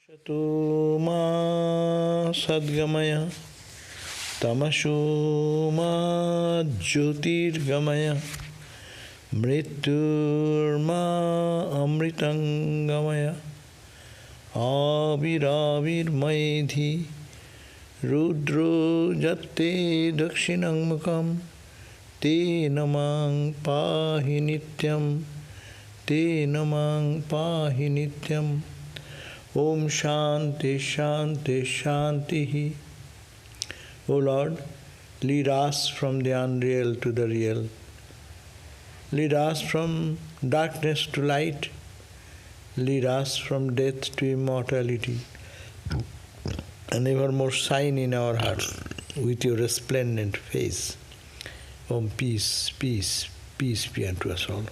Shato ma sadgamaya tamasho ma jyotirgamaya mrityur ma amritangamaya aviravir maidhi rudro jatte dakshinang mukam te namang pahi nityam Om Shanti Shanti Shanti. O Lord, lead us from the unreal to the real. Lead us from darkness to light. Lead us from death to immortality. And evermore shine in our hearts with your resplendent face. Om peace, peace, peace be unto us all.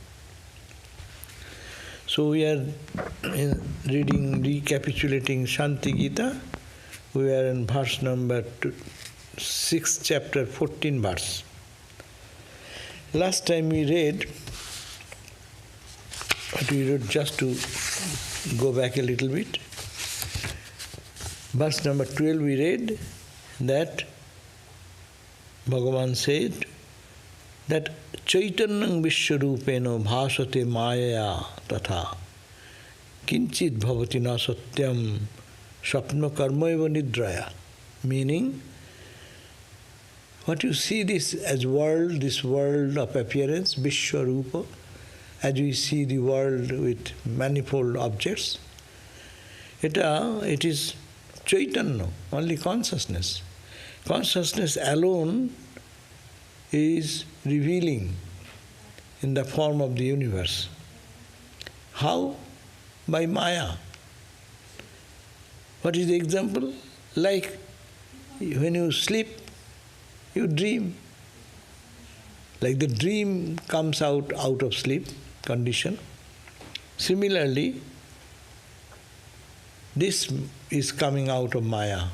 So we are recapitulating Shanti Gita. We are in verse number 6, chapter 14 verse. Last time we read, just to go back a little bit, verse number 12 we read that Bhagavan said that Chaitanyam Vishwarupeno bhasate maya tatha kinchit bhavati na satyam sapna karmayava nidraya. Meaning, what you see this as world, this world of appearance, Vishwarupa, as we see the world with manifold objects, it is Chaitanya, only consciousness. Consciousness alone is revealing in the form of the universe. How? By Maya. What is the example? Like when you sleep, you dream. Like the dream comes out of sleep condition. Similarly, this is coming out of Maya.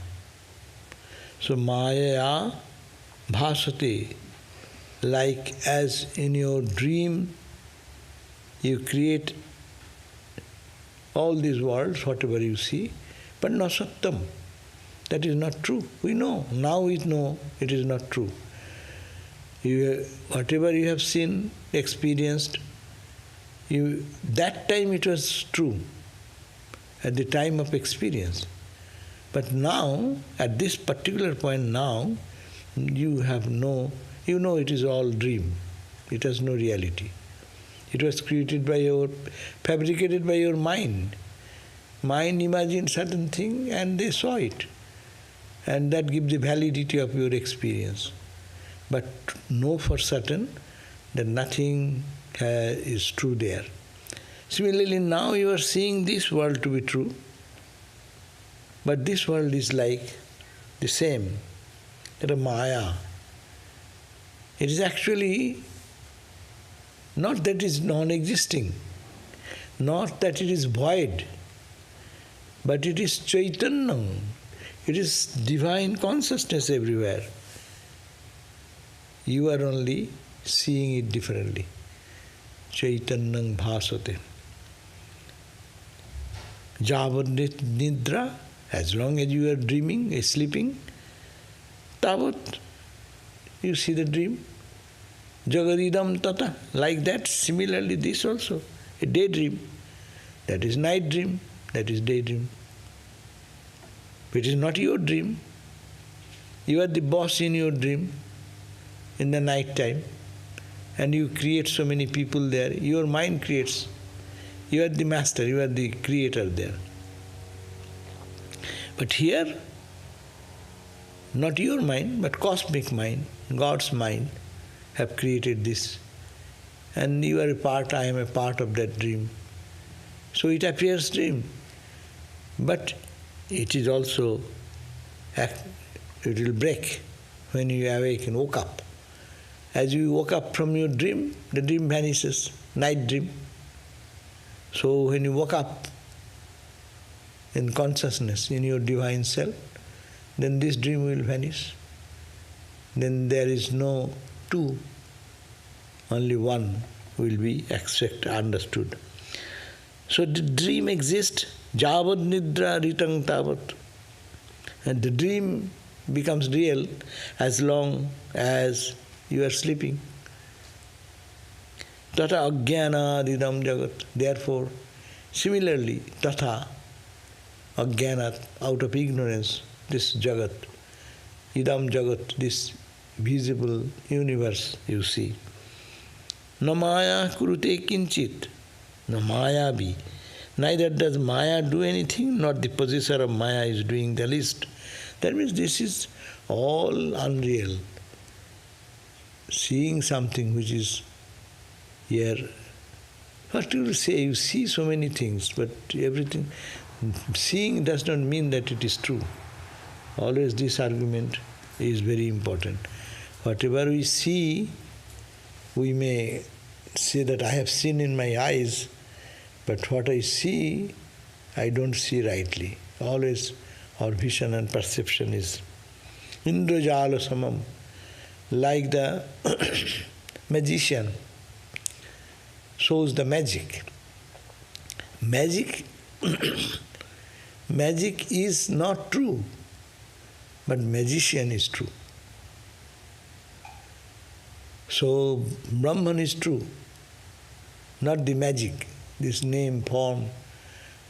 So Maya bhasate, like as in your dream you create all these worlds, whatever you see, but no satyam. That is not true. We know. Now we know it is not true. Whatever you have seen, experienced, that time it was true, at the time of experience. But now, at this particular point now, you know it is all dream. It has no reality. It was fabricated by your mind. Mind imagined certain thing and they saw it. And that gives the validity of your experience. But know for certain that nothing is true there. Similarly, now you are seeing this world to be true, but this world is like the same, that a Maya. It is actually not that it is non-existing, not that it is void, but it is Chaitanya. It is divine consciousness everywhere. You are only seeing it differently. Chaitanyam bhasate. Javat nidra, as long as you are dreaming, sleeping, tavat, you see the dream. Jagaridam tata, like that, similarly this also, a daydream. That is night dream, that is daydream. It is not your dream. You are the boss in your dream, in the night time, and you create so many people there. Your mind creates. You are the master, you are the creator there. But here, not your mind, but cosmic mind, God's mind, have created this. And you are a part, I am a part of that dream. So it appears dream. But it is also, it will break when you awake and woke up. As you woke up from your dream, the dream vanishes, night dream. So when you woke up in consciousness, in your divine self, then this dream will vanish. Then there is no two, only one will be understood. So the dream exists Javad nidra ritang tavat. And the dream becomes real as long as you are sleeping. Tata ajnana ridam jagat. Therefore, similarly, tata ajnana, out of ignorance, this jagat, idam jagat, this visible universe you see. Na maya kurute kinchit, na maya bhi. Neither does maya do anything, nor the possessor of maya is doing the least. That means this is all unreal. Seeing something which is here, what you will say, you see so many things, but everything, seeing does not mean that it is true. Always this argument is very important. Whatever we see, we may say that I have seen in my eyes, but what I see, I don't see rightly. Always our vision and perception is indrajala samam, like the magician shows the magic. Magic is not true, but magician is true. So Brahman is true, not the magic, this name, form,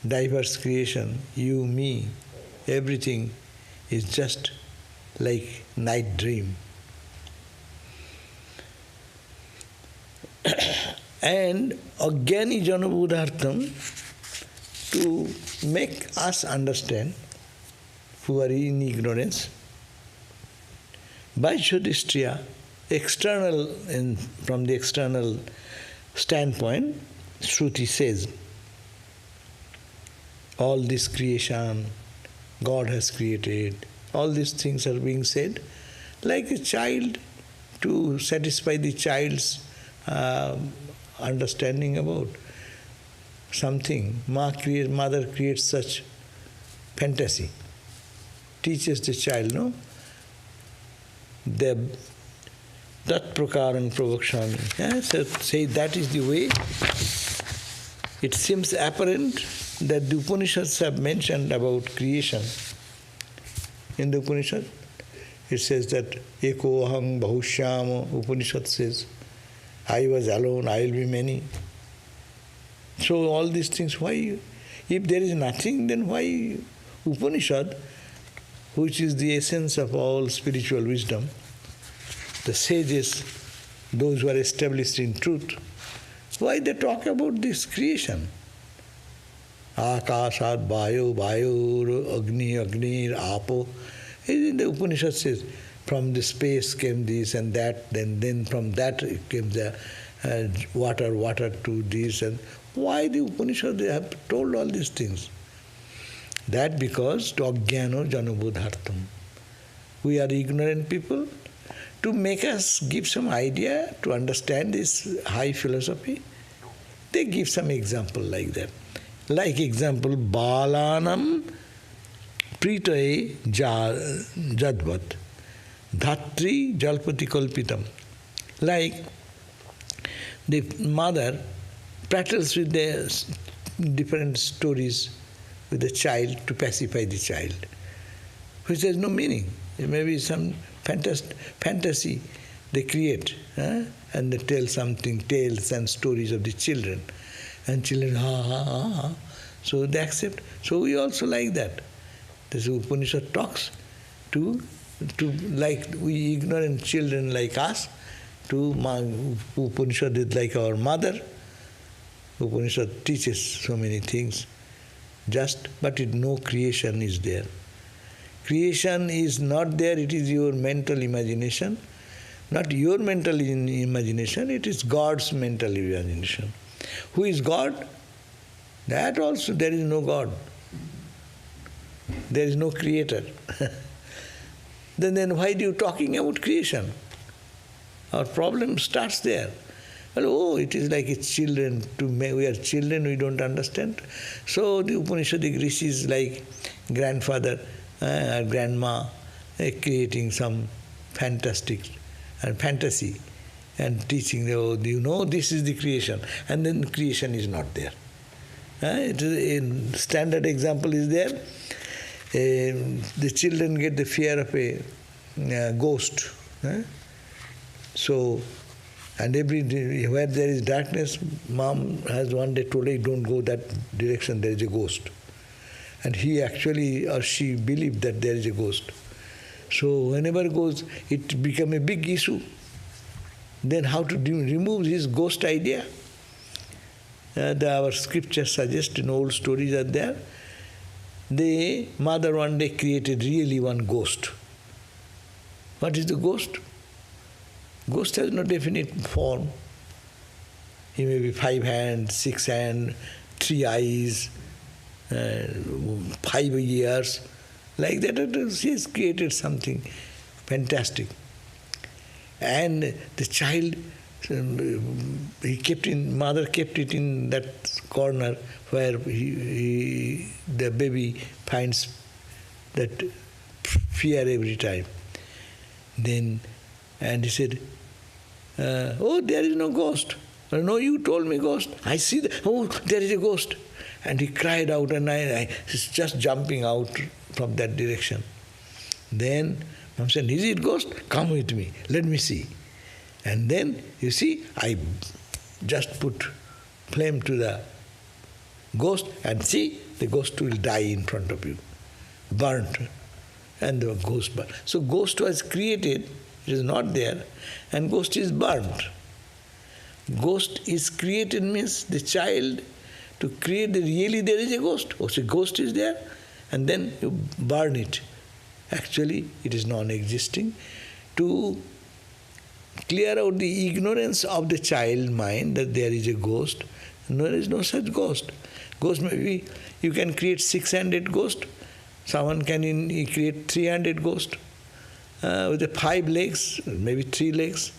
diverse creation, you, me, everything is just like night dream. And Ajnani Janabodhartham, to make us understand, who are in ignorance, by Yudhishthira, external, from the external standpoint, Shruti says, all this creation, God has created, all these things are being said like a child, to satisfy the child's understanding about something. Mother creates such fantasy, teaches the child, no? Tat prakaran pravakshami. So say that is the way. It seems apparent that the Upanishads have mentioned about creation. In the Upanishad, it says that Eko aham bahushyam. Upanishad says, I was alone, I will be many. So all these things, why? If there is nothing, then why Upanishad, which is the essence of all spiritual wisdom, the sages, those who are established in truth, why they talk about this creation? Akashat, Vayu, Vayu, Agni, Agnir, Apo. In the Upanishad says, from the space came this and that, then from that came the water to this. And why the Upanishad, they have told all these things? That because to ajnano janabodhartam. We are ignorant people. To make us give some idea, to understand this high philosophy, they give some example like that. Like example, balanam pritaye jadvat dhatri jalpati kalpitam. Like the mother prattles with the different stories with the child to pacify the child, which has no meaning. It may be some fantasy they create, and they tell something, tales and stories of the children. And children, ha, ha, ha, ha. So they accept. So we also like that. This Upanishad talks to like we ignorant children like us, to Upanishad is like our mother. Upanishad teaches so many things, but no creation is there. Creation is not there, it is your mental imagination. Not your mental imagination, it is God's mental imagination. Who is God? That also, there is no God. There is no creator. Then why are you talking about creation? Our problem starts there. Well, oh, it is like it's children. We are children, we don't understand. So the Upanishadic rishis like grandfather or grandma creating some fantastic and fantasy and teaching, oh, you know, this is the creation. And then creation is not there. A standard example is there. The children get the fear of a ghost. So, and every day, where there is darkness, mom has one day told him, don't go that direction, there is a ghost. And he actually or she believed that there is a ghost. So whenever goes, it become a big issue. Then how to remove his ghost idea? Our scriptures suggest, in old stories are there, the mother one day created really one ghost. What is the ghost? Ghost has no definite form. He may be 5 hands, 6 hands, 3 eyes, 5 ears. Like that, she has created something fantastic. And the child, mother kept it in that corner where the baby finds that fear every time. Then, and he said, oh, there is no ghost. No, you told me ghost. I see that. Oh, there is a ghost. And he cried out, and he's just jumping out from that direction. Then Mom said, is it ghost? Come with me, let me see. And then, you see, I just put flame to the ghost, and see, the ghost will die in front of you, burnt. And the ghost burnt. So ghost was created, it is not there, and ghost is burnt. Ghost is created means the child to create really there is a ghost. Oh, so ghost is there, and then you burn it. Actually, it is non-existing. To clear out the ignorance of the child mind that there is a ghost, there is no such ghost. Ghost maybe, you can create 600 ghosts. Someone can create 300 ghosts with the 5 legs, maybe 3 legs.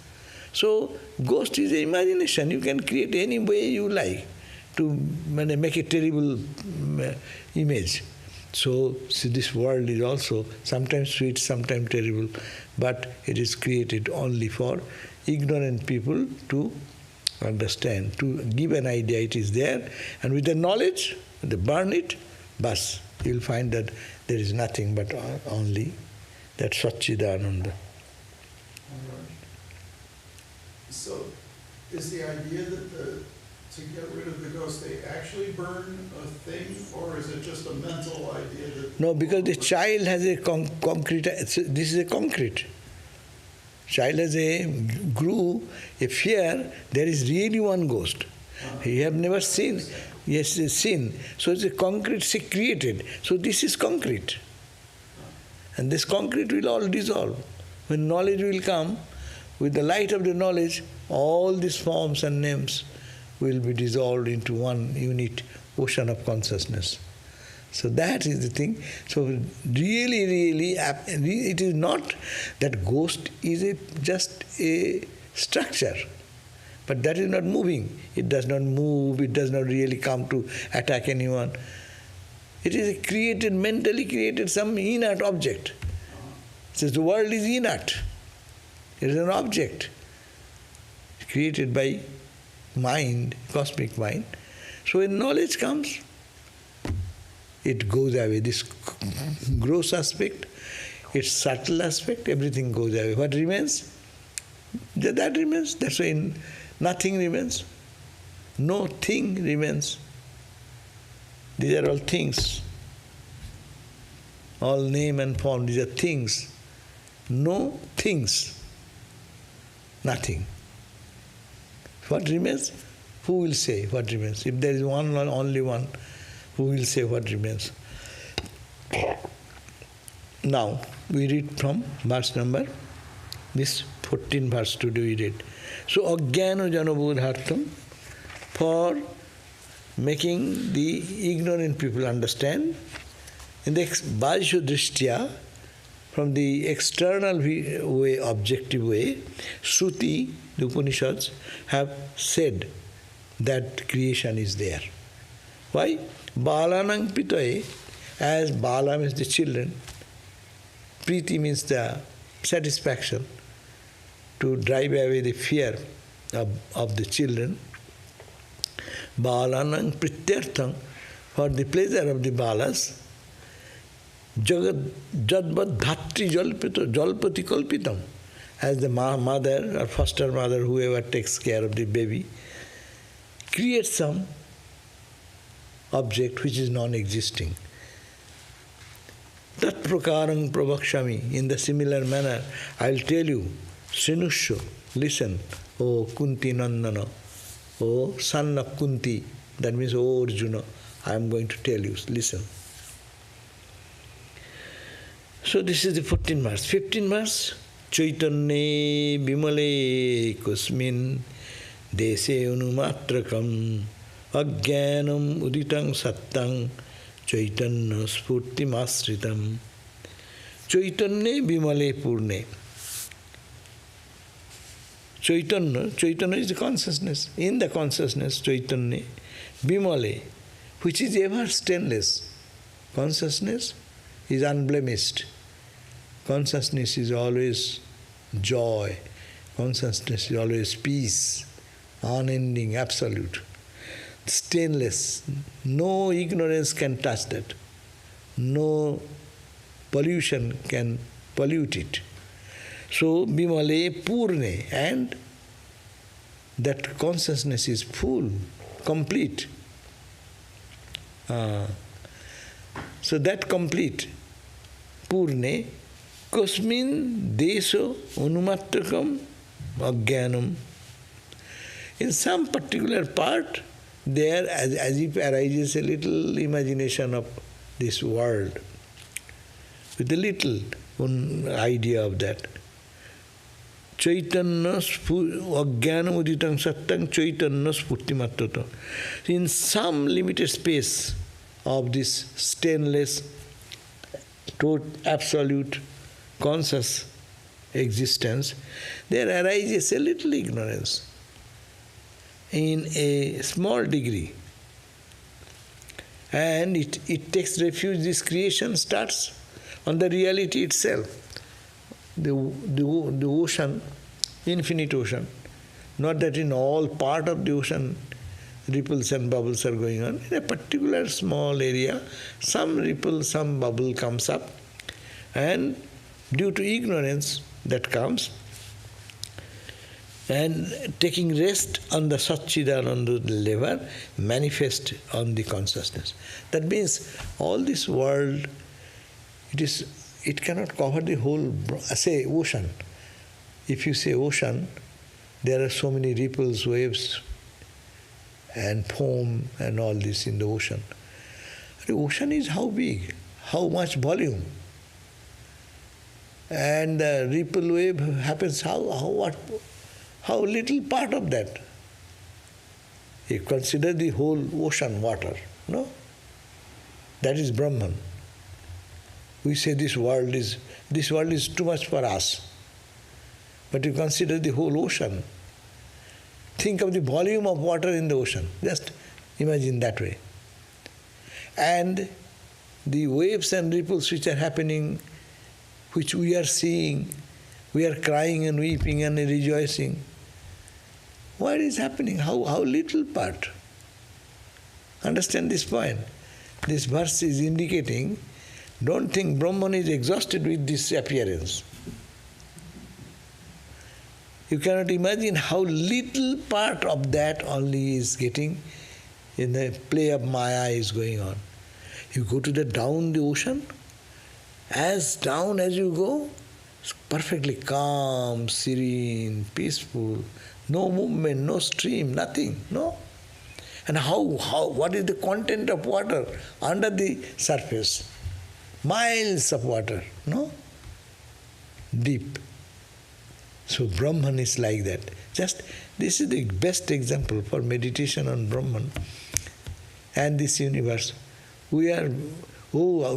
So, ghost is imagination. You can create any way you like to make a terrible image. So, see, this world is also sometimes sweet, sometimes terrible, but it is created only for ignorant people to understand, to give an idea it is there, and with the knowledge, they burn it, bas, you will find that there is nothing but only that Satchidananda. So, is the idea that to get rid of the ghost, they actually burn a thing, or is it just a mental idea that... No, because the child has a concrete, this is a concrete. Child has grew a fear, there is really one ghost. You have never seen, yes, seen. So it's a concrete created. So this is concrete. And this concrete will all dissolve. When knowledge will come, with the light of the knowledge, all these forms and names will be dissolved into one unit ocean of consciousness. So that is the thing. So really, it is not that ghost is just a structure, but that is not moving. It does not move, it does not really come to attack anyone. It is a created, mentally created some inert object. Since the world is inert, it is an object created by mind, cosmic mind. So when knowledge comes, it goes away. This gross aspect, its subtle aspect, everything goes away. What remains? That remains. That's why nothing remains. No thing remains. These are all things. All name and form, these are things. No things. Nothing. What remains? Who will say what remains? If there is one or only one, who will say what remains? Now, we read from verse number, this 14 verse today we read. So, Ajnana Janabodhartham, for making the ignorant people understand, in the Bajya Drishtya, from the external way, objective way, Shruti, the Upanishads, have said that creation is there. Why? Balanang pitaye, as Bala means the children, Priti means the satisfaction, to drive away the fear of the children. Balanang prityartham, for the pleasure of the balas, Jagat Jadvad Dhatri Jalpati Kalpitam, as the mother or foster mother, whoever takes care of the baby, creates some object which is non-existing. Tat prakarang pravakshami, in the similar manner, I'll tell you, Srinusho, listen, O Kunti Nandana, O son of Kunti, that means O Arjuna, I am going to tell you, listen. So this is the 14th verse. 15th verse, Chaitanye Bimale Kusmin Dese Unumatrakam Ajnanam Uditang Sattang Chaitanya Spurti Masritam. Chaitanye Bimale Purne. Chaitanya is the consciousness. In the consciousness, Chaitanya Bimale, which is ever stainless. Consciousness is unblemished. Consciousness is always joy. Consciousness is always peace, unending, absolute. Stainless. No ignorance can touch that. No pollution can pollute it. So, Bimale Purne, and that consciousness is full, complete. So that complete, Purne, Kasmin Deso Unumatrakam Ajnanam. In some particular part, there as if arises a little imagination of this world, with a little idea of that. Chaitanya Ajnanam Uditang Sattang Chaitanya Spurtimattata. In some limited space of this stainless, absolute, conscious existence, there arises a little ignorance in a small degree. And it takes refuge, this creation starts on the reality itself. The ocean, infinite ocean, not that in all part of the ocean ripples and bubbles are going on. In a particular small area, some ripple, some bubble comes up, and due to ignorance that comes, and taking rest on the Satchidananda level, manifest on the consciousness. That means all this world, it cannot cover the whole, say, ocean. If you say ocean, there are so many ripples, waves, and foam and all this in the ocean. The ocean is how big, how much volume. And the ripple wave happens how little part of that. You consider the whole ocean water, no? That is Brahman. We say this world is too much for us. But you consider the whole ocean. Think of the volume of water in the ocean. Just imagine that way. And the waves and ripples which are happening, which we are seeing, we are crying and weeping and rejoicing. What is happening? How little part? Understand this point. This verse is indicating, don't think Brahman is exhausted with this appearance. You cannot imagine how little part of that only is getting, in the play of Maya is going on. You go to down the ocean, as down as you go, it's perfectly calm, serene, peaceful, no movement, no stream, nothing, no? And what is the content of water under the surface? Miles of water, no? Deep. So Brahman is like that. This is the best example for meditation on Brahman and this universe. We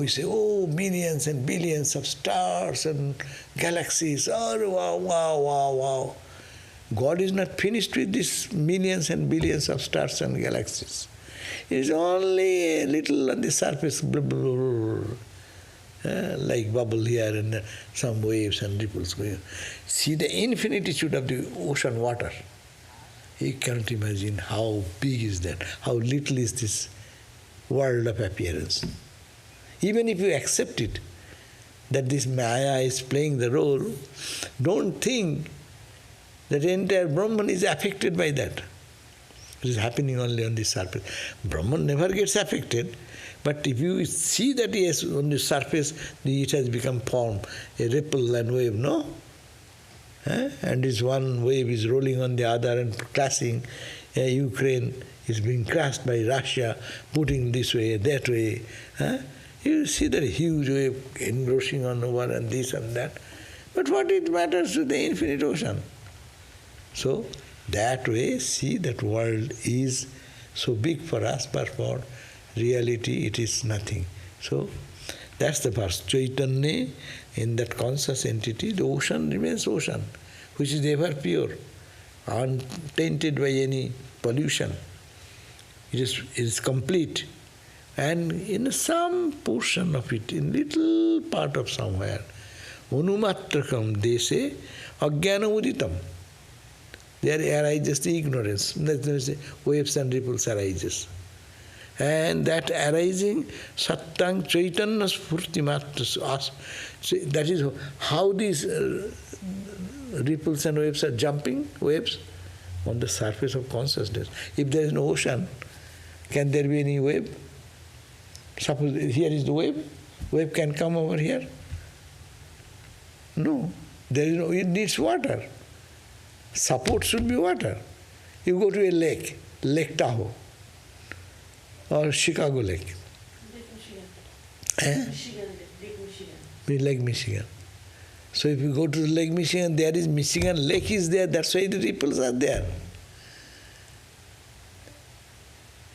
say, millions and billions of stars and galaxies. Oh, wow. God is not finished with these millions and billions of stars and galaxies. It is only a little on the surface, blah, blah, blah, blah. Like bubble here and some waves and ripples going on. See the infinitude of the ocean water. You cannot imagine how big is that, how little is this world of appearance. Even if you accept it, that this Maya is playing the role, don't think that the entire Brahman is affected by that. It is happening only on the surface. Brahman never gets affected, but if you see that yes, on the surface it has become form, a ripple and wave, no? And this one wave is rolling on the other and clashing. Ukraine is being crushed by Russia, putting this way, that way. You see that huge wave engrossing on over and this and that. But what it matters to the infinite ocean? So, that way, see that world is so big for us, but for reality it is nothing. So, that's the verse. Chaitanya, in that conscious entity, the ocean remains ocean, which is ever pure, untainted by any pollution. It is complete. And in some portion of it, in little part of somewhere, Anumatrakam dese ajnana uditam. There arises the ignorance. Waves and ripples arises. And that arising sattang chaitanya spurtimatra. That is how these ripples and waves are jumping, waves, on the surface of consciousness. If there is no ocean, can there be any wave? Suppose here is the wave. Wave can come over here? No. There is no, it needs water. Support should be water. You go to a lake, Lake Tahoe, or Chicago Lake. Lake Michigan. Lake Michigan. So if you go to Lake Michigan, there is Michigan Lake is there, that's why the ripples are there.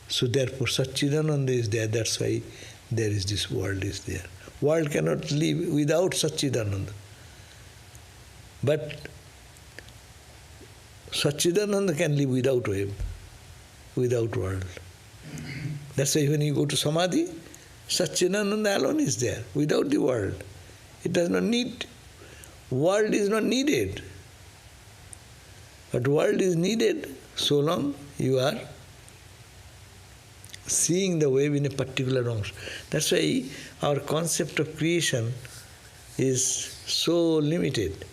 So therefore Satchidananda is there, that's why there is this world is there. World cannot live without Satchidananda. But Satchidananda can live without wave, without world. That's why when you go to Samadhi, Satchidananda alone is there, without the world. It does not need, world is not needed. But world is needed so long you are seeing the wave in a particular angle. That's why our concept of creation is so limited.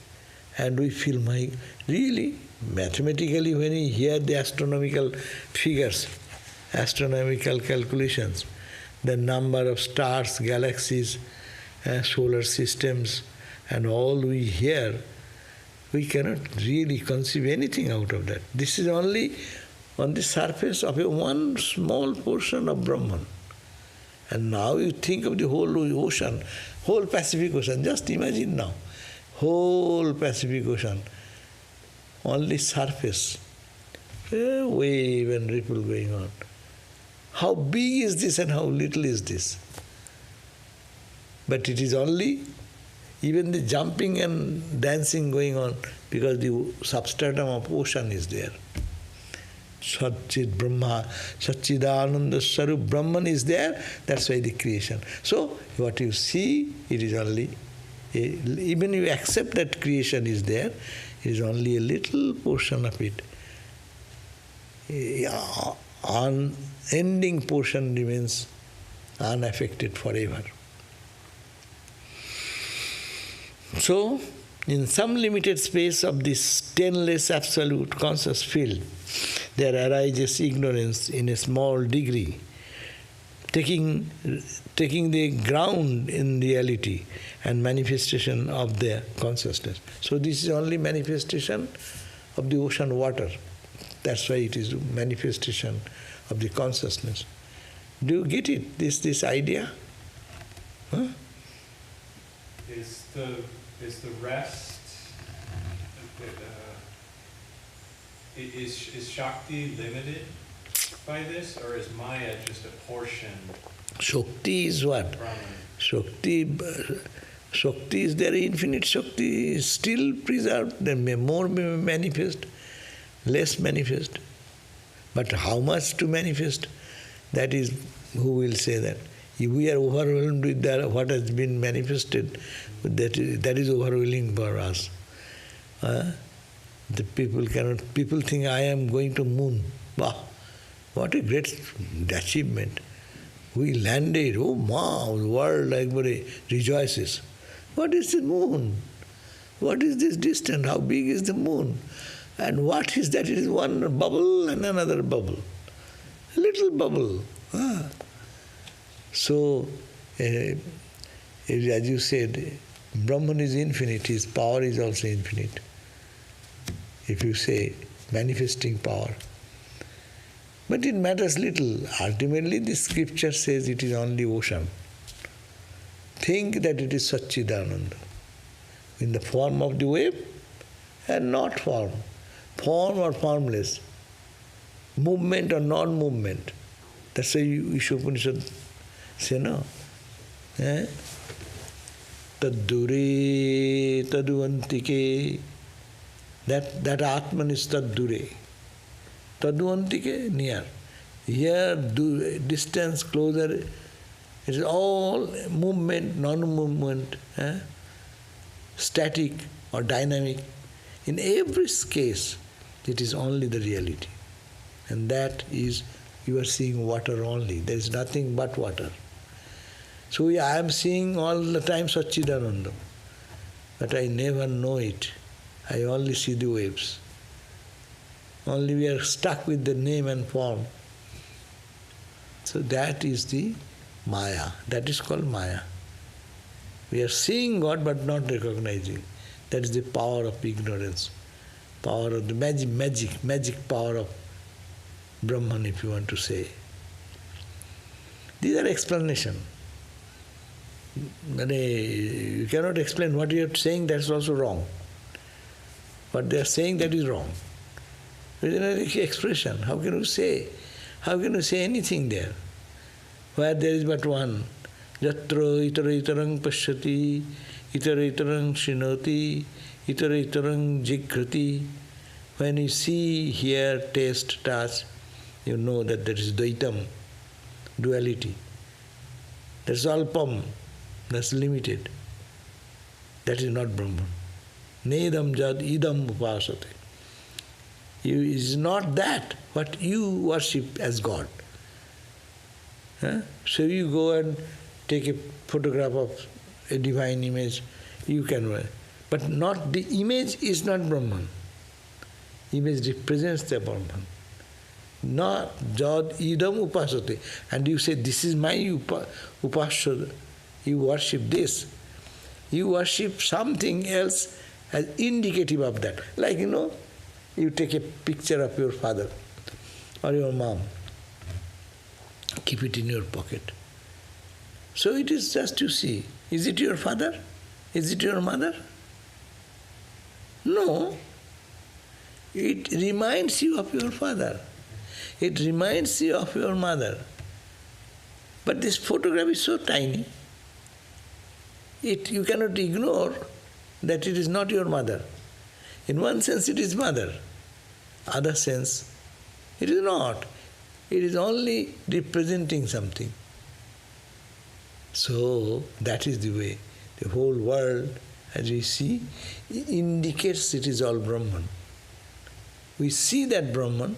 And we feel, really, mathematically, when we hear the astronomical figures, astronomical calculations, the number of stars, galaxies, solar systems, and all we hear, we cannot really conceive anything out of that. This is only on the surface of one small portion of Brahman. And now you think of the whole ocean, whole Pacific Ocean, just imagine now, whole Pacific Ocean, only surface, a wave and ripple going on. How big is this and how little is this? But it is only even the jumping and dancing going on because the substratum of ocean is there. Satchid Brahma, Satchidananda Sarup Brahman is there, that's why the creation. So, what you see, it is only, even you accept that creation is there, it is only a little portion of it. Unending portion remains unaffected forever. So, in some limited space of this stainless absolute conscious field, there arises ignorance in a small degree, taking the ground in reality and manifestation of the consciousness. So this is only manifestation of the ocean water. That's why it is manifestation of the consciousness. Do you get it, this idea? Huh? Is the rest, is Shakti limited by this, or is Maya just a portion? Shakti is what? Brahman. Shakti is there, infinite Shakti is still preserved, there may more manifest, less manifest. But how much to manifest, that is, who will say that? If we are overwhelmed with that, what has been manifested, that is overwhelming for us. The people think I am going to moon. Wow, what a great achievement. We landed, oh ma, the world everybody rejoices. What is the moon? What is this distance? How big is the moon? And what is that? It is one bubble and another bubble. A little bubble. So, as you said, Brahman is infinite, his power is also infinite. If you say manifesting power. But it matters little. Ultimately, the scripture says it is only ocean. Think that it is Satchidananda, in the form of the wave and not form. Form or formless. Movement or non-movement. That's why Upanishad say no. Taddure taduvantike. That Atman is taddure. Taduvantike, near. Here, distance, closer. It is all movement, non-movement, static or dynamic. In every case, it is only the reality. And that is, you are seeing water only. There is nothing but water. So I am seeing all the time Satchidananda, but I never know it. I only see the waves. Only we are stuck with the name and form. So that is the Maya. That is called Maya. We are seeing God but not recognizing. That is the power of ignorance. Power of the magic power of Brahman, if you want to say. These are explanations. You cannot explain what you are saying, that's also wrong. What they are saying, that is wrong. It is an expression. How can you say? How can you say anything there? Where there is but one. Yatra itara itarang pashyati, itara itarang shinoti, itara itarang jigrati. When you see, hear, taste, touch, you know that there is Dvaitam, duality. That's alpam, that's limited. That is not Brahman. Nedam jad idam upasate. It is not that what you worship as God. So you go and take a photograph of a divine image, you can, but not the image is not Brahman. Image represents the Brahman. Not jad idam upasate. And you say, this is my upasya. You worship this. You worship something else as indicative of that. Like, you take a picture of your father or your mom, keep it in your pocket. So it is just to see, is it your father? Is it your mother? No. It reminds you of your father. It reminds you of your mother. But this photograph is so tiny, you cannot ignore that it is not your mother. In one sense it is mother, other sense it is not. It is only representing something. So that is the way. The whole world, as we see, indicates it is all Brahman. We see that Brahman.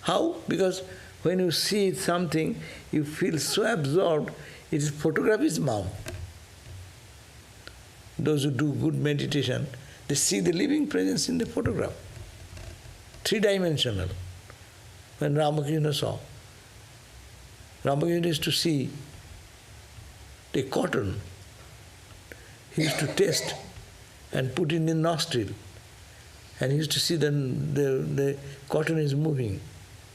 How? Because when you see something, you feel so absorbed, its photograph is mom. Those who do good meditation, they see the living presence in the photograph. Three-dimensional. When Ramakrishna saw, Ramakrishna used to see the cotton. He used to taste and put in the nostril. And he used to see the cotton is moving,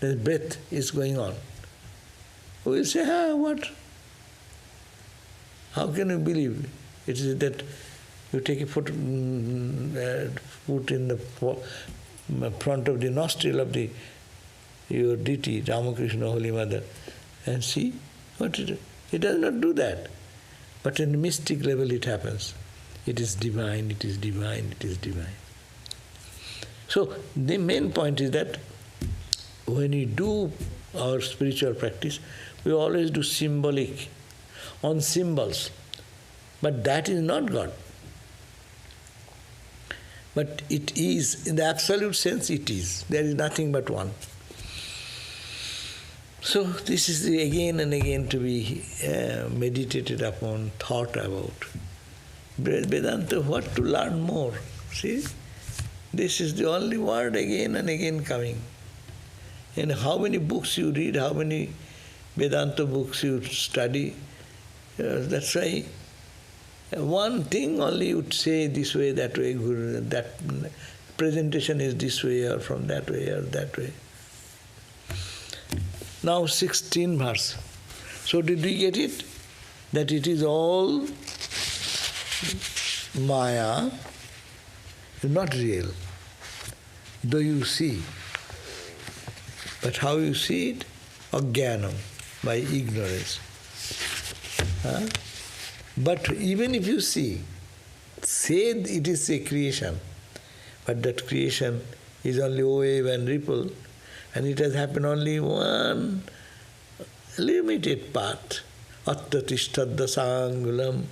the breath is going on. We will say, what? How can you believe? It is that you take a photo, put in the front of the nostril of your deity, Ramakrishna, Holy Mother, and see what it is. It does not do that. But in the mystic level it happens. It is divine, it is divine, it is divine. So the main point is that when we do our spiritual practice, we always do symbolic, on symbols. But that is not God. But it is, in the absolute sense it is. There is nothing but one. So this is again and again to be meditated upon, thought about. Vedanta, what to learn more? See? This is the only word again and again coming. And how many books you read, how many Vedanta books you study, that's why one thing only you would say this way, that way, Guru, that presentation is this way or from that way or that way. Now 16 verse. So did we get it? That it is all Maya, not real, though you see. But how you see it? Ajnanam, by ignorance. Huh? But even if you see, say it is a creation, but that creation is only wave and ripple, and it has happened only one limited part. Attatishtaddhasangulam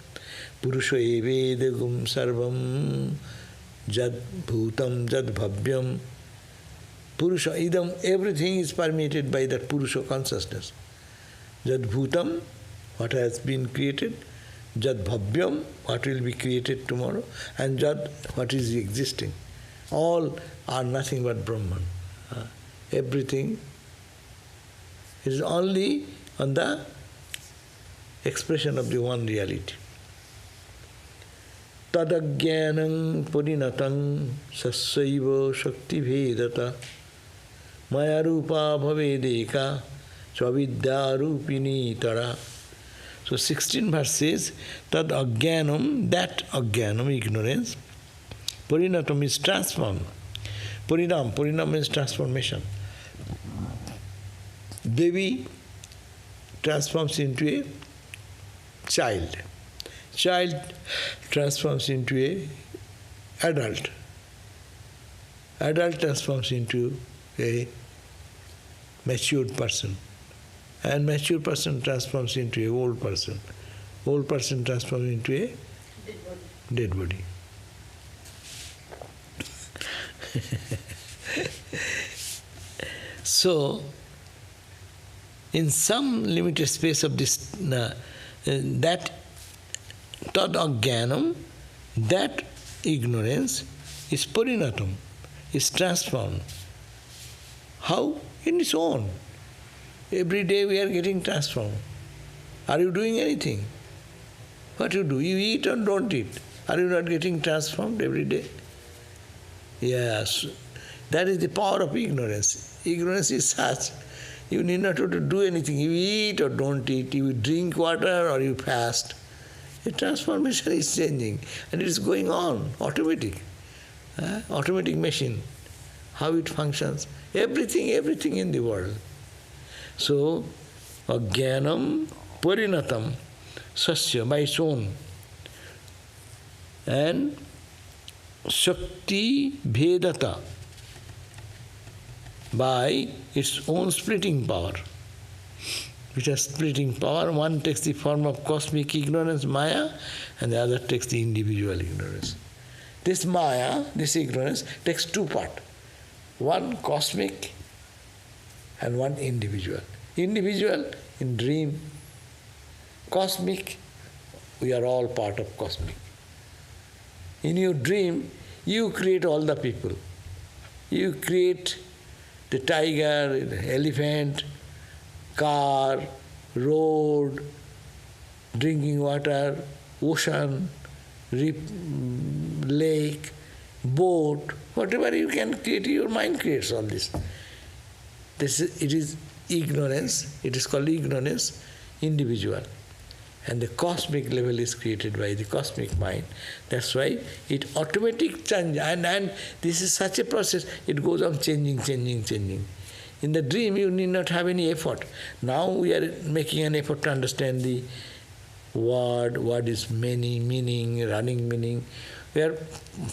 purusho evedagum sarvam jad bhutam jad bhavyam. Purusha idam, everything is permeated by that Purusha consciousness. Jad bhutam, what has been created, jad bhavyam, what will be created tomorrow, and jad, what is existing. All are nothing but Brahman. Everything is only on the expression of the one reality. Tadagyanam purinatam sassaiva shakti vedata maya rupa bhavedeka svavidya rupini tara. So 16 verse says, Tad ajnanam, that ajnanam, ignorance, purinatam is transformed. Purinam means transformation. Devi transforms into a child. Child transforms into a adult. Adult transforms into a matured person. And mature person transforms into a old person. Old person transforms into a dead body. So, in some limited space of this, that tad ajnanam, that ignorance is purinatam, is transformed. How? In its own. Every day we are getting transformed. Are you doing anything? What you do? You eat or don't eat? Are you not getting transformed every day? Yes. That is the power of ignorance. Ignorance is such. You need not to do anything. You eat or don't eat. You drink water or you fast. The transformation is changing. And it is going on, automatic. Automatic machine. How it functions. Everything in the world. So, ajnanam parinatam sasya, by its own. And shakti bhedata, by its own splitting power. Which has splitting power. One takes the form of cosmic ignorance, Maya, and the other takes the individual ignorance. This Maya, this ignorance, takes two parts. One cosmic and one individual. Individual in dream. Cosmic, we are all part of cosmic. In your dream, you create all the people. You create the tiger, the elephant, car, road, drinking water, ocean, lake, boat, whatever you can create, your mind creates all this. It is ignorance, it is called ignorance, individual. And the cosmic level is created by the cosmic mind. That's why it automatic change, and this is such a process, it goes on changing. In the dream, you need not have any effort. Now we are making an effort to understand the word is many, meaning, running meaning. We are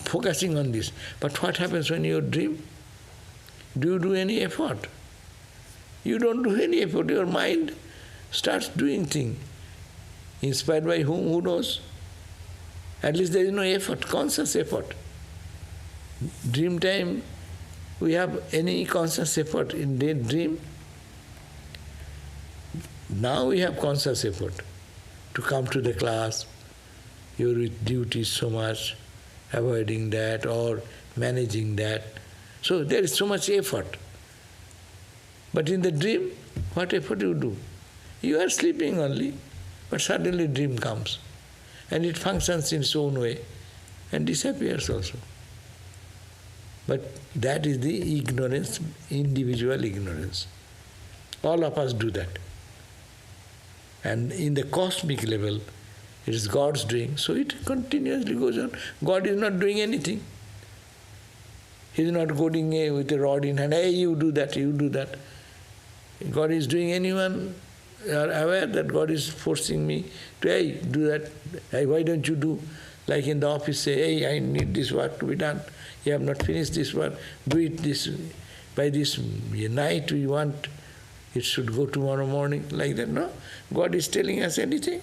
focusing on this. But what happens when you dream? Do you do any effort? You don't do any effort. Your mind starts doing things. Inspired by whom? Who knows? At least there is no effort, conscious effort. Dream time, we have any conscious effort in dream? Now we have conscious effort to come to the class. You're with duties so much, avoiding that or managing that. So there is so much effort. But in the dream, what effort you do? You are sleeping only, but suddenly dream comes. And it functions in its own way and disappears also. But that is the ignorance, individual ignorance. All of us do that. And in the cosmic level, it is God's doing, so it continuously goes on. God is not doing anything. He is not going with a rod in hand, hey, you do that, you do that. God is doing, anyone are aware that God is forcing me to, hey, do that, hey, why don't you do? Like in the office, say, hey, I need this work to be done. You have not finished this work, do it this, by this night we want, it should go tomorrow morning, like that, no? God is telling us anything?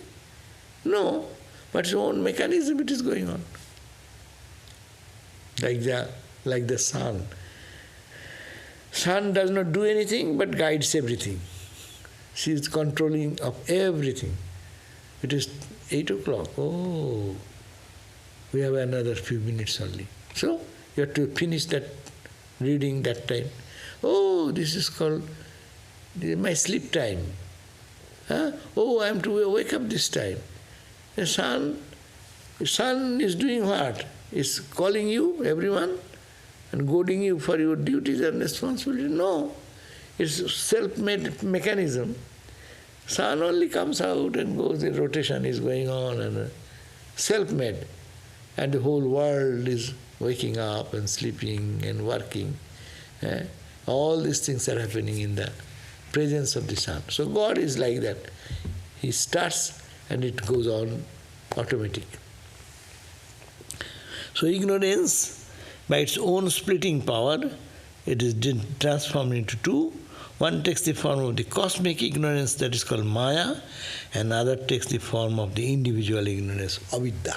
No, but its own mechanism it is going on. Like the sun. Sun does not do anything but guides everything. She is controlling of everything. It is 8 o'clock. Oh, we have another few minutes only. So you have to finish that reading that time. Oh, this is called my sleep time. Huh? Oh, I am to wake up this time. The sun is doing what? Is calling you, everyone, and goading you for your duties and responsibilities? No. It's self-made mechanism. Sun only comes out and goes, the rotation is going on, and self-made. And the whole world is waking up and sleeping and working. All these things are happening in the presence of the sun. So God is like that. He starts and it goes on automatic. So ignorance, by its own splitting power, it is transformed into two. One takes the form of the cosmic ignorance, that is called Maya, and another takes the form of the individual ignorance, Avidya.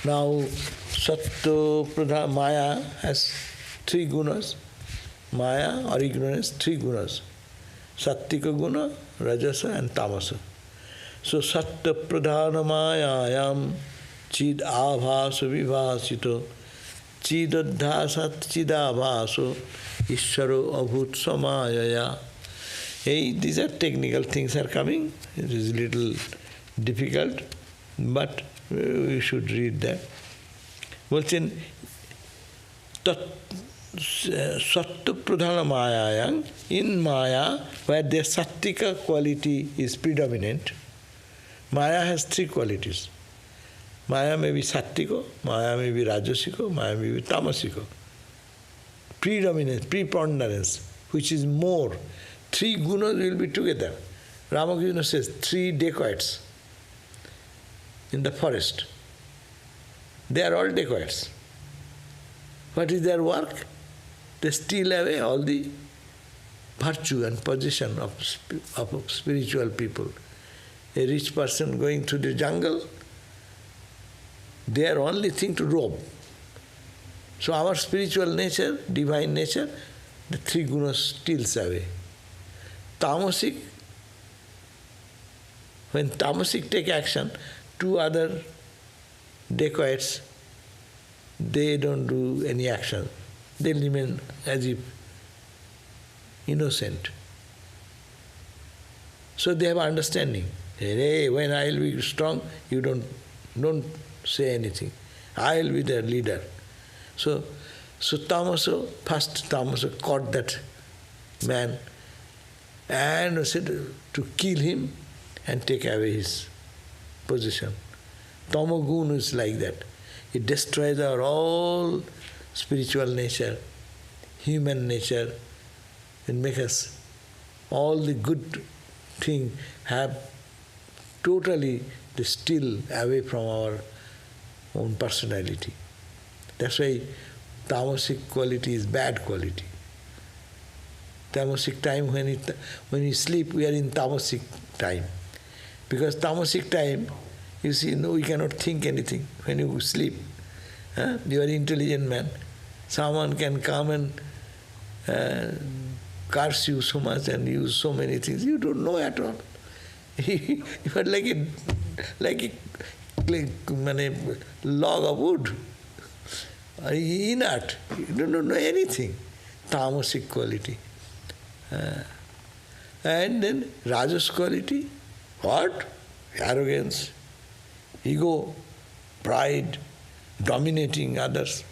Now, Sattva, Pradha, Maya has 3 gunas. Maya or ignorance, 3 gunas. Sattika guna, Rajasa and Tamasa. So, Sattva Pradhana Mayayam Chid Abhaso Vivasito Chidadhasat Chidabhaso Ishvaro Abhut Samayaya. Hey, these are technical things are coming. It is a little difficult, but we should read that. বলছেন Sattva Pradhana Mayayam, in Maya, where the Sattika quality is predominant, Maya has 3 qualities. Maya may be Sattiko, Maya may be Rajasiko, Maya may be Tamasiko. Predominance, preponderance, which is more. 3 gunas will be together. Ramakrishna says 3 dacoits in the forest. They are all dacoits. What is their work? They steal away all the virtue and possession of spiritual people. A rich person going through the jungle, their only thing to rob. So our spiritual nature, divine nature, the 3 gunas steals away. Tamasic, when tamasic take action, 2 other dacoits, they don't do any action. They remain as if innocent. So they have understanding. Hey, when I will be strong, you don't say anything. I will be the leader. So Tamaso, first Tamaso caught that man and said to kill him and take away his position. Tamagun is like that. It destroys our all spiritual nature, human nature, and make us all the good thing have totally still away from our own personality. That's why tamasic quality is bad quality. Tamasic time, when we sleep, we are in tamasic time. Because tamasic time, you see, no, we cannot think anything when you sleep. You are an intelligent man. Someone can come and curse you so much and use so many things. You don't know at all. You are like a log of wood, inert. You don't know anything. Tamasic quality. And then Rajas quality, what? Arrogance, ego, pride, dominating others.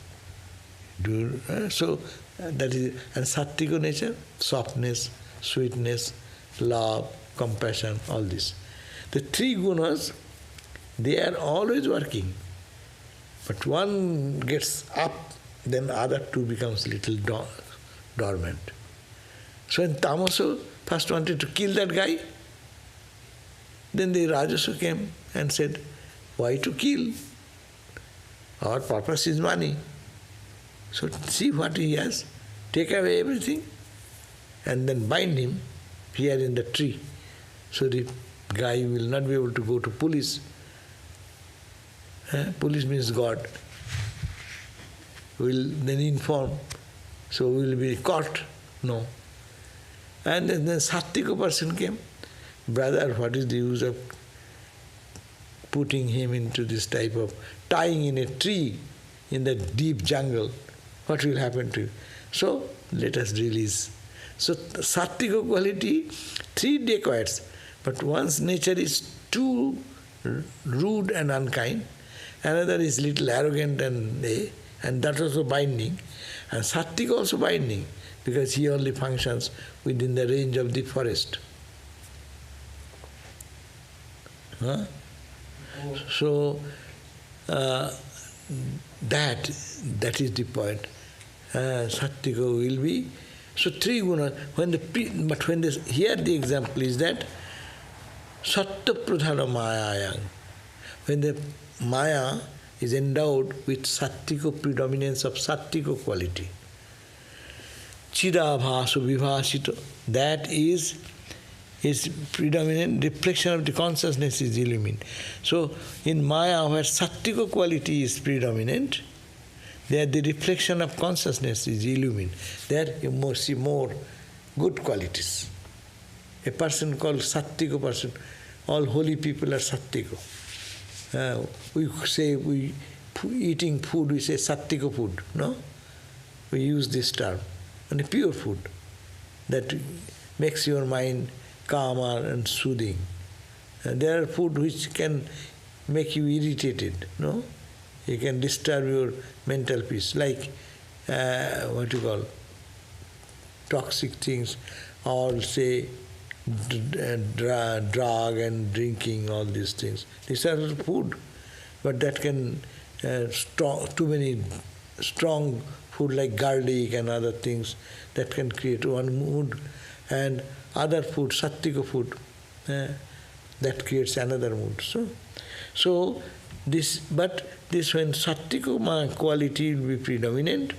So that is, and Sattvic nature, softness, sweetness, love, compassion, all this. The three gunas, they are always working. But one gets up, then other two becomes little dormant. So in Tamaso, first wanted to kill that guy. Then the Rajasu came and said, why to kill? Our purpose is money. So see what he has, take away everything and then bind him here in the tree. So the guy will not be able to go to police. Police means God. Will then inform. So we will be caught. No. And then the Sattvic person came. Brother, what is the use of putting him into this type of tying in a tree in the deep jungle? What will happen to you? So let us release. So Sattvic quality, three dacoits. But one's nature is too rude and unkind. Another is little arrogant and that also binding. And Sattvic also binding, because he only functions within the range of the forest. So that is the point. Sattvic will be. So three gunas. Here the example is that Sattva pradhana mayayang. When the Maya is endowed with Sattvic predominance of Sattvic quality. Chidabhasu vibhasito, that is predominant reflection of the consciousness is illumined. So in Maya, where Sattvic quality is predominant, there the reflection of consciousness is illumined. There you see more good qualities. A person called Sattvic person, all holy people are Sattvic. We say eating food, we say Sattvic food, no? We use this term. And pure food that makes your mind calmer and soothing. And there are food which can make you irritated, no? You can disturb your mental peace, like toxic things, or say drug and drinking, all these things. These are food, but that can too many strong food like garlic and other things that can create one mood, and other food, Sattvic food, that creates another mood. So this when Sattvic quality will be predominant,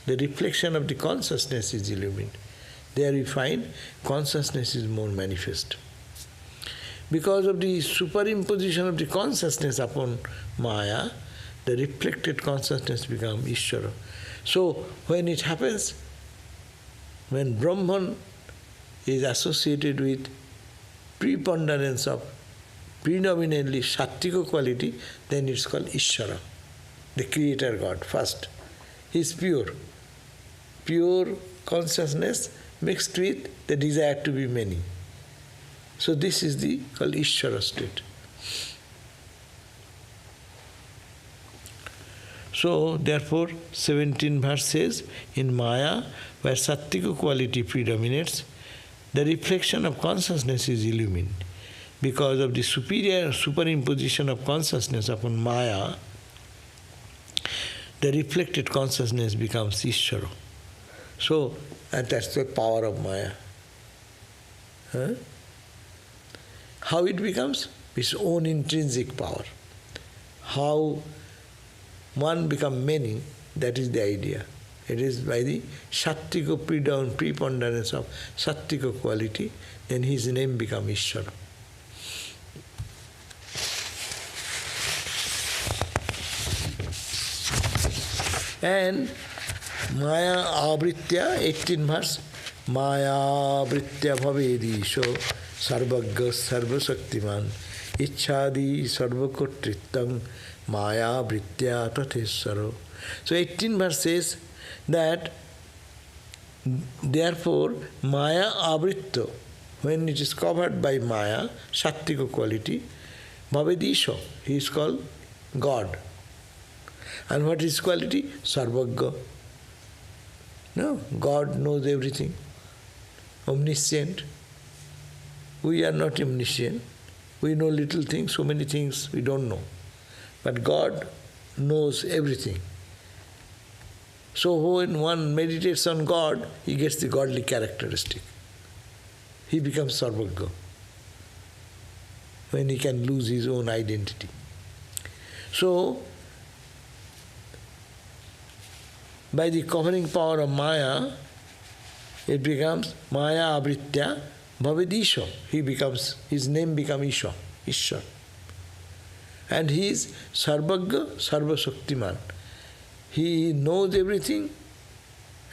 the reflection of the consciousness is illumined. There we find consciousness is more manifest. Because of the superimposition of the consciousness upon Maya, the reflected consciousness becomes Ishvara. So when it happens, when Brahman is associated with preponderance of predominantly Sattvic quality, then it's called Ishvara, the Creator God first. He is pure. Pure consciousness mixed with the desire to be many. So this is the called Ishvara state. So therefore 17th verse says, in Maya, where Sattvic quality predominates, the reflection of consciousness is illumined. Because of the superimposition of consciousness upon Maya, the reflected consciousness becomes Ishvara. So, and that's the power of Maya. How it becomes? Its own intrinsic power. How one becomes many, that is the idea. It is by the Sattvic preponderance of Sattvic quality, then his name becomes Ishvara. And Maya avritya, 18 verse. Maya avritya bhavedisho sarvagga sarvasaktiman ichchadi sarvakotrittam maya avritya tathesaro. So 18 verse says that therefore Maya avritya, when it is covered by Maya, Sattvika quality, bhavedisho, he is called God. And what is quality? Sarvagga. No, God knows everything. Omniscient. We are not omniscient. We know little things, so many things we don't know. But God knows everything. So when one meditates on God, he gets the godly characteristic. He becomes Sarvagga. When he can lose his own identity. So, by the covering power of Maya, it becomes Maya avritya bhavedisha. His name becomes Isha, Ishar. And he is Sarvagga Sarvasaktiman. He knows everything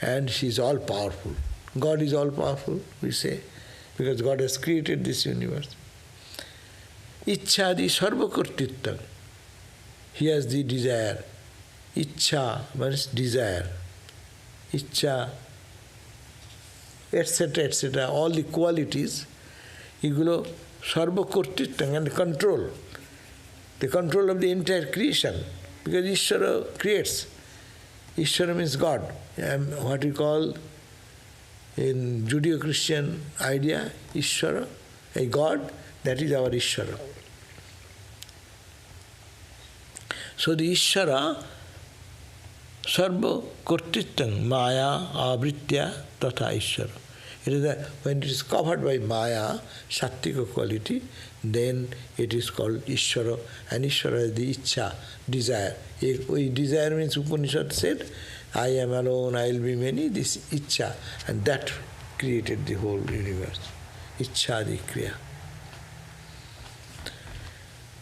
and he is all powerful. God is all powerful, we say, because God has created this universe. Ichchadi sarvakartittam. He has the desire. Ichcha means desire. Ichcha, etc., etc., all the qualities, egulo sarvakartittam, and control. The control of the entire creation. Because Ishvara creates. Ishvara means God. What we call in Judeo-Christian idea, Ishvara, a God, that is our Ishvara. So the Ishvara, Sarva Kortittam, Maya, Avritya, Tatha Ishvara. It is that when it is covered by Maya, Sattvika quality, then it is called Ishvara, and Ishvara is the Ichcha, desire. Desire means Upanishad said, I am alone, I will be many, this Ichcha, and that created the whole universe. Ichcha di Kriya.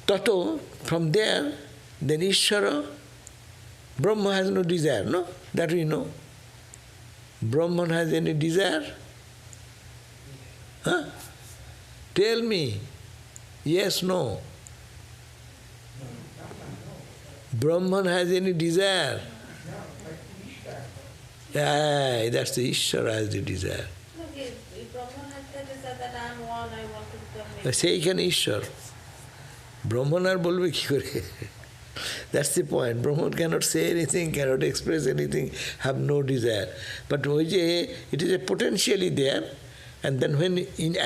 Tato, from there, then Ishvara, Brahma has no desire, no? That we know. Brahman has any desire? Huh? Tell me. Yes, no. Brahman has any desire? Yeah, that's the Ishvara has the desire. If Brahman has the desire that I am one, I want to become Say can Ishvara. Brahman আর বলবে কি করে? That's the point. Brahman cannot say anything, cannot express anything, have no desire. But it is a potentially there, and then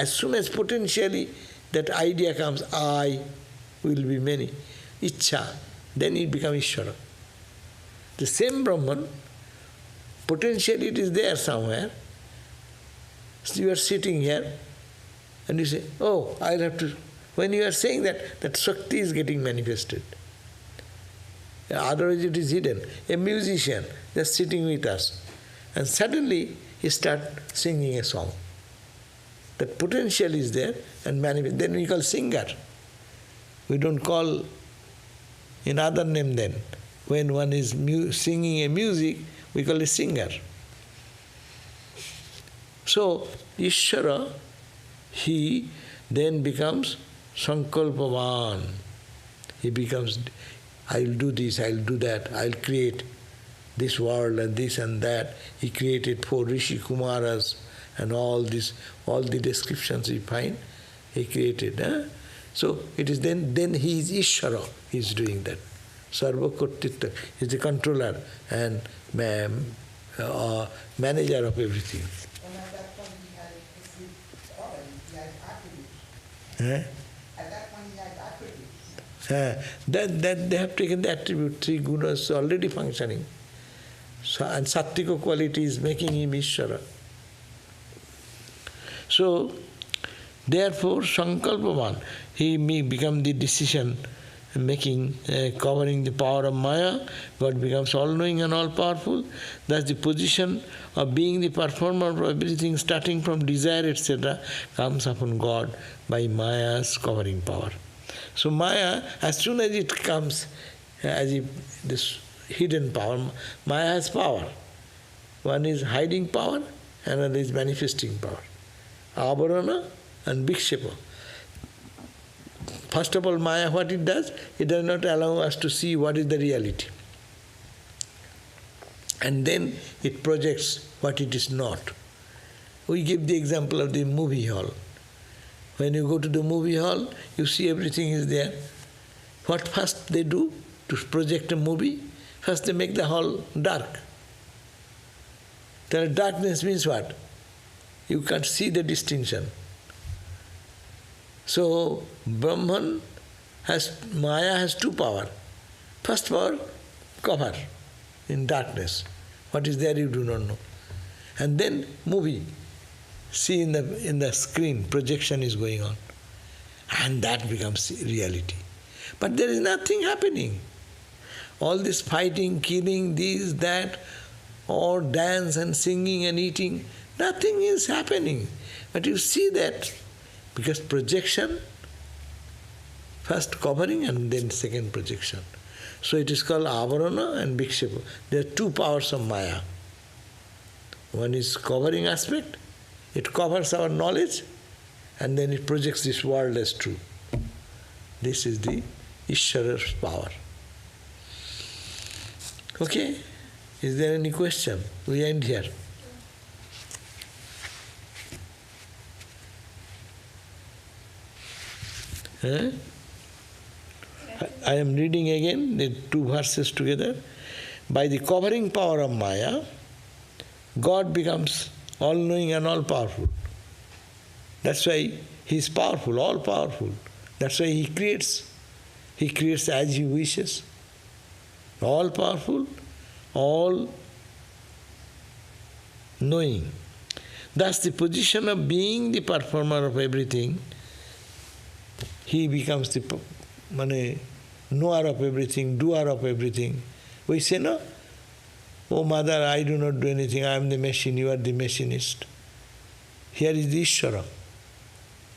as soon as potentially that idea comes, I will be many, Ichcha, then it becomes Ishvara. The same Brahman, potentially it is there somewhere. So you are sitting here, and you say, oh, I'll have to. When you are saying that Shakti is getting manifested. Otherwise it is hidden. A musician just sitting with us, and suddenly he starts singing a song. That potential is there and manifest. Then we call singer. We don't call in other name then. When one is singing a music, we call it singer. So Ishvara, he then becomes Sankalpavan. He becomes, I will do this, I will do that, I will create this world and this and that. He created 4 Rishi Kumaras and all the descriptions we find, he created. So it is then he is Ishvara, he is doing that. Sarva Kortittam, he is the controller and manager of everything. And at that point he had attributes. At that point he had attributes. That they have taken the attribute, 3 gunas already functioning. So, and Sattvika quality is making him Ishvara. So, therefore, Sankalpavan, he may become the decision making, covering the power of Maya. God becomes all-knowing and all-powerful. Thus the position of being the performer of everything, starting from desire, etc., comes upon God by Maya's covering power. So Maya, as soon as it comes, as if this hidden power, Maya has power. One is hiding power, another is manifesting power. Avarana and Vikshepa. First of all, Maya, what it does not allow us to see what is the reality. And then it projects what it is not. We give the example of the movie hall. When you go to the movie hall, you see everything is there. What first they do to project a movie? First they make the hall dark. Then darkness means what? You can't see the distinction. So Brahman Maya has two power. First power, cover in darkness. What is there you do not know. And then movie. See in the screen, projection is going on. And that becomes reality. But there is nothing happening. All this fighting, killing, this, that, or dance and singing and eating, nothing is happening. But you see that because projection, first covering and then second projection. So it is called Avarana and Vikshepa. There are two powers of Maya. One is covering aspect. It covers our knowledge and then it projects this world as true. This is the Ishvara's power. Okay? Is there any question? We end here. I am reading again the two verses together. By the covering power of Maya, God becomes all-knowing and all-powerful. That's why He is powerful, all-powerful. That's why He creates. He creates as He wishes. All-powerful, all-knowing. Thus the position of being the performer of everything, He becomes the knower of everything, doer of everything. We say, no? Oh mother, I do not do anything, I am the machine, you are the machinist. Here is the Ishvara.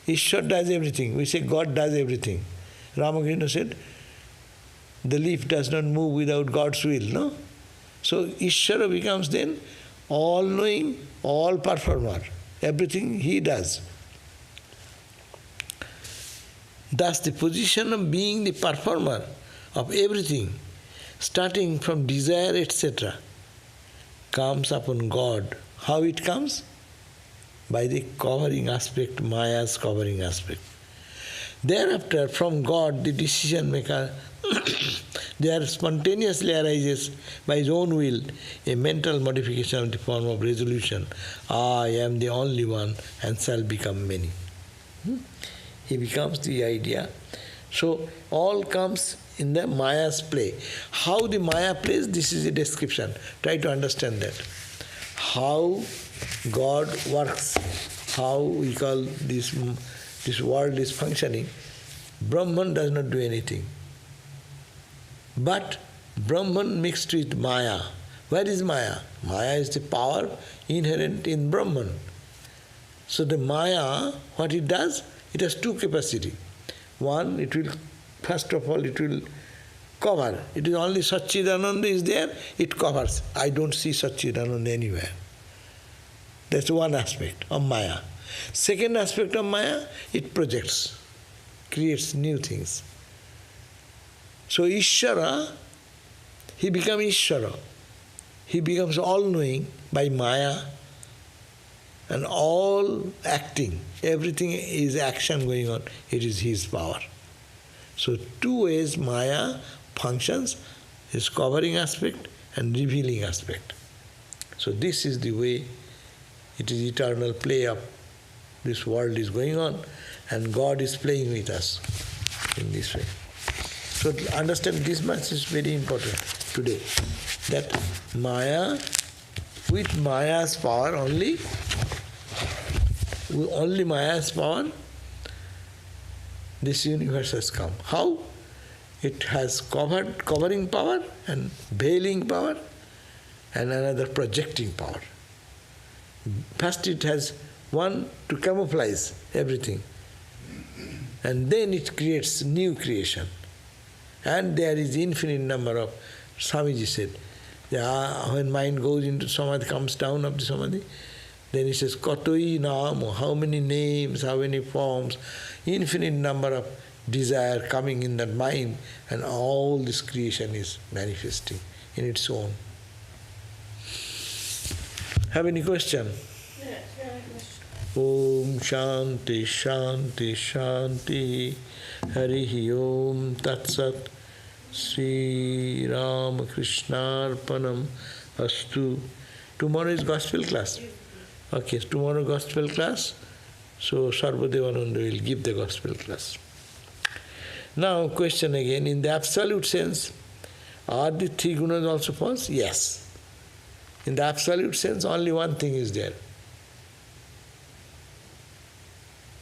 Ishvara does everything. We say God does everything. Ramakrishna said, the leaf does not move without God's will, no? So Ishvara becomes then all-knowing, all-performer. Everything He does. Thus the position of being the performer of everything, starting from desire, etc., comes upon God. How it comes? By the covering aspect, Maya's covering aspect. Thereafter, from God, the decision maker, there spontaneously arises by his own will a mental modification of the form of resolution. I am the only one and shall become many. He becomes the idea. So all comes in the Maya's play. How the Maya plays, this is a description. Try to understand that. How God works, how we call this world is functioning. Brahman does not do anything. But Brahman mixed with Maya. Where is Maya? Maya is the power inherent in Brahman. So the Maya, what it does, it has two capacity. One, it will, first of all, it will cover. It is only Satchidananda is there, it covers. I don't see Satchidananda anywhere. That's one aspect of Maya. Second aspect of Maya, it projects, creates new things. So Ishvara, he becomes Ishvara. He becomes all-knowing by Maya and all acting. Everything is action going on. It is his power. So two ways Maya functions, his covering aspect and revealing aspect. So this is the way it is eternal play of this world is going on and God is playing with us in this way. So to understand this much is very important today. That Maya, with Maya's power only Maya's power, this universe has come. How? It has covering power and veiling power and another projecting power. First it has one to camouflage everything and then it creates new creation. And there is infinite number of, Swamiji said, Yeah, when mind goes into samadhi, comes down of the samadhi, then he says, Katoi namo, how many names, how many forms, infinite number of desire coming in that mind, and all this creation is manifesting in its own. Have any question? Yes, very much. Om Shanti Shanti Shanti Harihi Om Tat Sat Sri Ramakrishna Astu. Tomorrow is gospel class. Okay, tomorrow gospel class. So Sarvadevananda will give the gospel class. Now question again, in the absolute sense, are the three gunas also false? Yes. In the absolute sense, only one thing is there.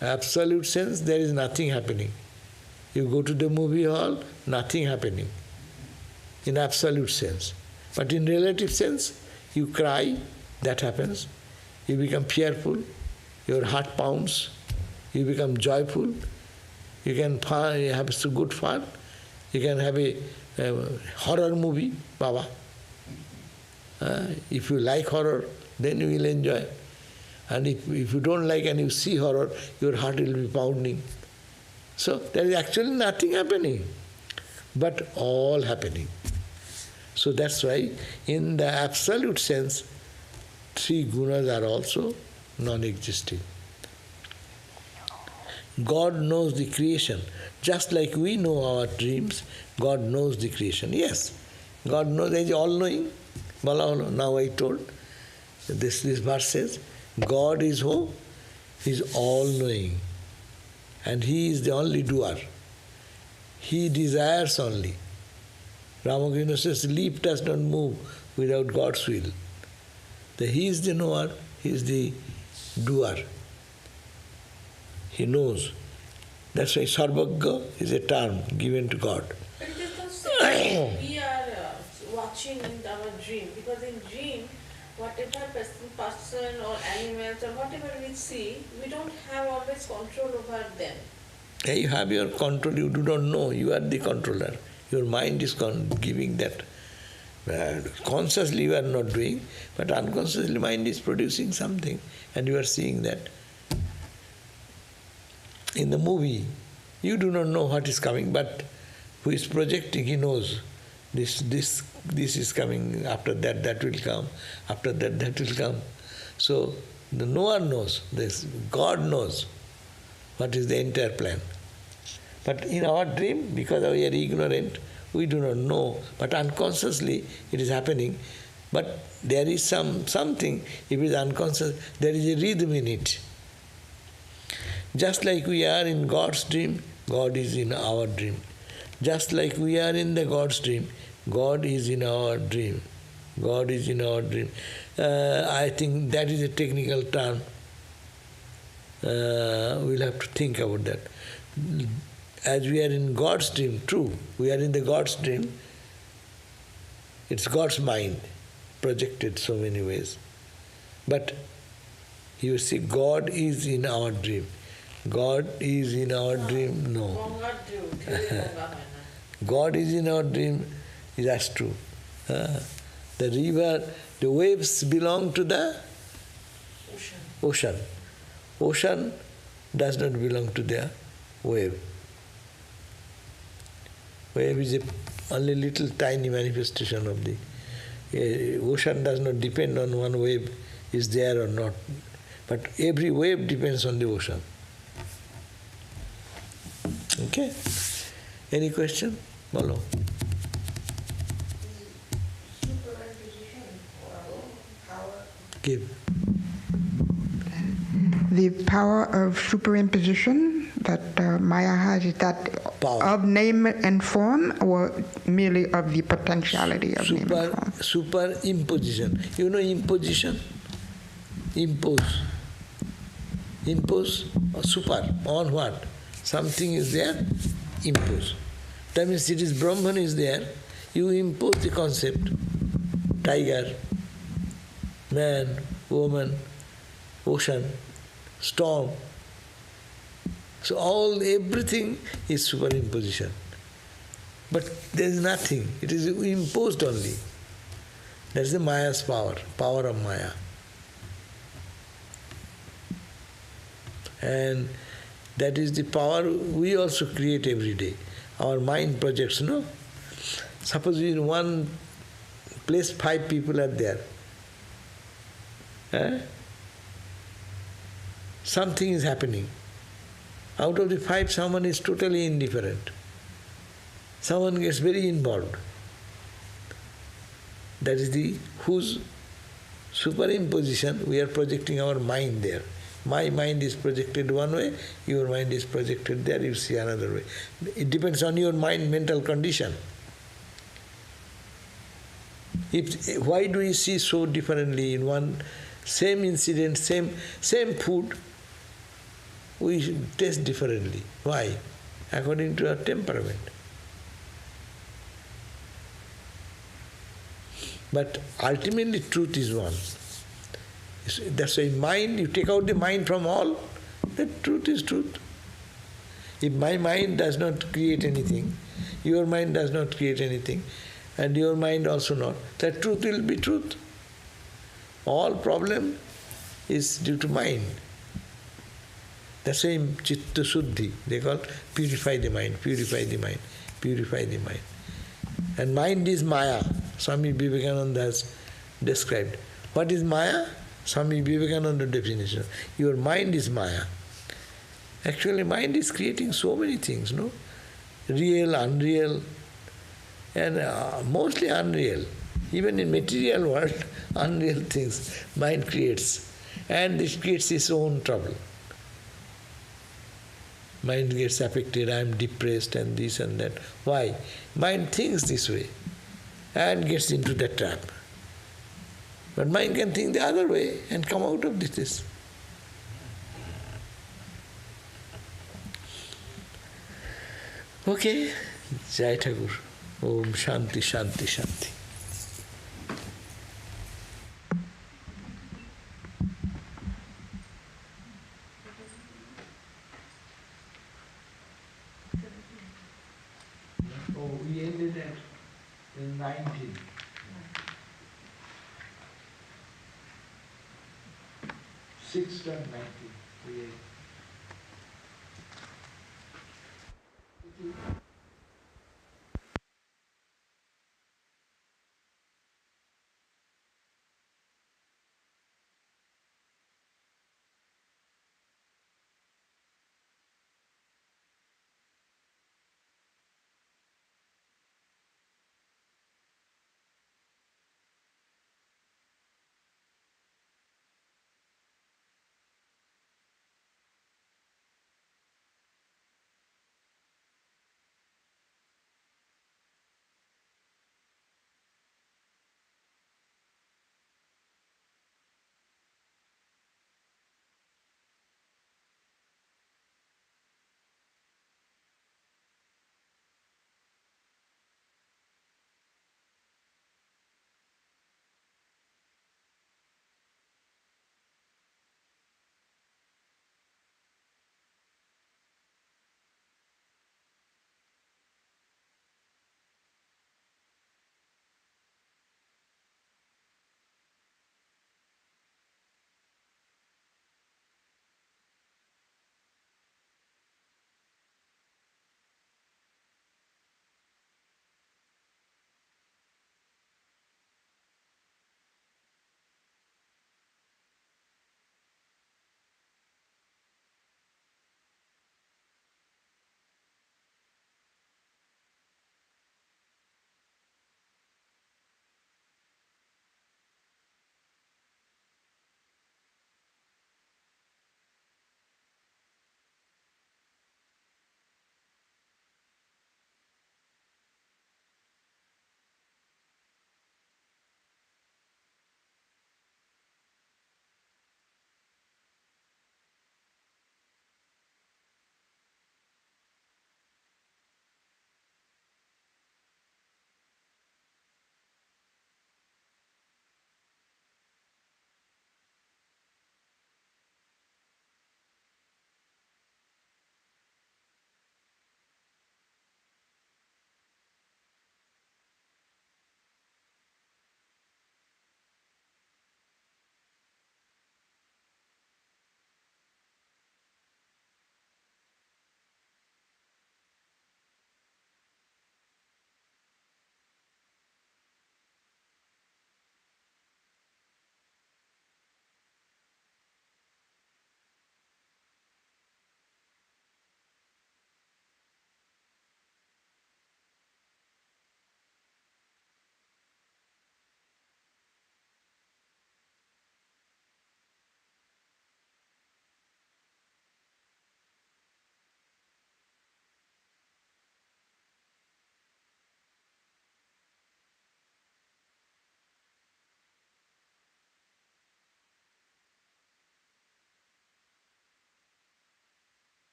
Absolute sense, there is nothing happening. You go to the movie hall, nothing happening. In absolute sense. But in relative sense, you cry, that happens. You become fearful, your heart pounds, you become joyful, you can have some good fun, you can have a horror movie, Baba. If you like horror, then you will enjoy. And if you don't like and you see horror, your heart will be pounding. So there is actually nothing happening, but all happening. So that's why in the absolute sense, three gunas are also non-existing. God knows the creation. Just like we know our dreams, God knows the creation. Yes, God knows, He is all-knowing. Now I told, this verse says, God is who? He is all-knowing. And He is the only doer. He desires only. Ramakrishna says, leaf does not move without God's will. He is the knower, He is the doer. He knows. That's why Sarvagya is a term given to God. But it is not saying we are watching in our dream, because in dream, whatever person or animals or whatever we see, we don't have always control over them. You have your control, you do not know, you are the controller. Your mind is giving that. Consciously you are not doing, but unconsciously mind is producing something and you are seeing that. In the movie, you do not know what is coming, but who is projecting, he knows. This is coming, after that, that will come, after that, that will come. So the knower knows, this God knows what is the entire plan. But in our dream, because we are ignorant, we do not know, but unconsciously it is happening. But there is something, if it is unconscious, there is a rhythm in it. Just like we are in God's dream, God is in our dream. Just like we are in the God's dream, God is in our dream. God is in our dream. I think that is a technical term. We'll have to think about that. As we are in God's dream, true, we are in the God's dream. It's God's mind projected so many ways. But you see, God is in our dream. God is in our dream, no. God is in our dream, that's true. The river, the waves belong to the ocean. Ocean does not belong to the wave. Wave is only little tiny manifestation of the ocean. Does not depend on one wave is there or not. But every wave depends on the ocean. Okay? Any question? Bolo. Give. The power of superimposition that Maya has, is that Power. of name and form, or merely of the potentiality of name and form? Superimposition. You know imposition? Impose. Impose or super. On what? Something is there, impose. That means it is Brahman is there, you impose the concept. Tiger, man, woman, ocean, storm. So everything is superimposition. But there is nothing, it is imposed only. That's the Maya's power, power of Maya. And that is the power we also create every day. Our mind projects, no? Suppose in one place 5 people are there. Something is happening. Out of the 5, someone is totally indifferent. Someone gets very involved. That is the whose superimposition we are projecting our mind there. My mind is projected one way, your mind is projected there, you see another way. It depends on your mind mental condition. Why do we see so differently in one same incident, same food, we taste differently? Why? According to our temperament. But ultimately truth is one. That's why mind, you take out the mind from all, the truth is truth. If my mind does not create anything, your mind does not create anything, and your mind also not, that truth will be truth. All problem is due to mind. The same chitta suddhi, they call purify the mind, purify the mind, purify the mind. And mind is Maya. Swami Vivekananda has described. What is Maya? Swami Vivekananda definition. Your mind is Maya. Actually, mind is creating so many things, no? Real, unreal, and mostly unreal. Even in material world, unreal things mind creates. And it creates its own trouble. Mind gets affected, I am depressed and this and that. Why? Mind thinks this way and gets into the trap. But mind can think the other way and come out of this. Okay? Jai Thakur. Om Shanti, Shanti, Shanti. Oh, we ended at 19. 6:19. We ended.